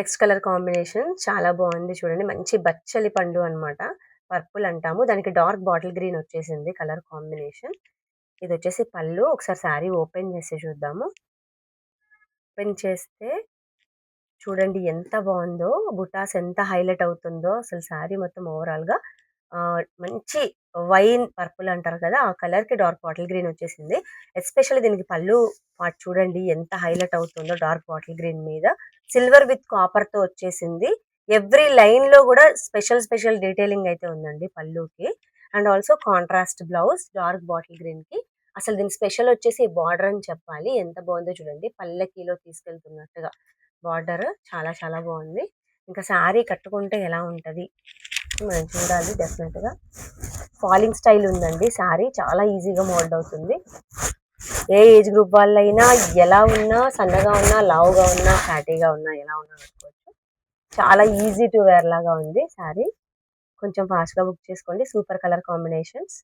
Next colour combination చాలా బాగుంది చూడండి. మంచి బచ్చలి పండు అన్నమాట. పర్పుల్ అంటాము. దానికి డార్క్ బాటిల్ గ్రీన్ వచ్చేసింది కలర్ కాంబినేషన్. ఇది వచ్చేసి పళ్ళు. ఒకసారి శారీ ఓపెన్ చేసి చూద్దాము. ఓపెన్ చేస్తే చూడండి ఎంత బాగుందో. బుటాస్ ఎంత హైలైట్ అవుతుందో అసలు శారీ మొత్తం ఓవరాల్‌గా. మంచి వైన్ పర్పుల్ అంటారు కదా! ఆ కలర్‌కి డార్క్ బాటిల్ గ్రీన్ వచ్చేసింది. ఎస్పెషల్లీ దీనికి పళ్ళు పార్ట్ చూడండి ఎంత హైలైట్ అవుతుందో డార్క్ బాటిల్ గ్రీన్ మీద. సిల్వర్ విత్ కాపర్‌తో వచ్చేసింది. ఎవ్రీ లైన్‌లో గూడా స్పెషల్ డీటెయిలింగ్ అయితే ఉందండి పళ్ళుకి. And also contrast blouse dark bottle గ్రీన్‌కి. అసలు దీని స్పెషల్ వచ్చేసి బార్డర్ అని చెప్పాలి. ఎంత బాగుందో చూడండి. పల్లకిలో తీసుకెళ్తున్నట్టుగా బార్డర్ చాలా బాగుంది. ఇంకా శారీ కట్టుకుంటే ఎలా ఉంటది? మనం చూడాలి డెఫినెట్‌గా. ఫాలింగ్ స్టైల్ ఉందండి శారీ. చాలా ఈజీగా మోల్డ్ అవుతుంది. ఏ ఏజ్ గ్రూప్ వాళ్ళైనా ఎలా ఉన్నా, సన్నగా ఉన్నా, లావుగా ఉన్నా, ఫ్యాటీగా ఉన్నా, ఎలా ఉన్నా కట్టుకోవచ్చు. చాలా ఈజీ టు వేర్ లాగా ఉంది శారీ. కొంచెం ఫాస్ట్‌గా బుక్ చేసుకోండి. Super colour combinations.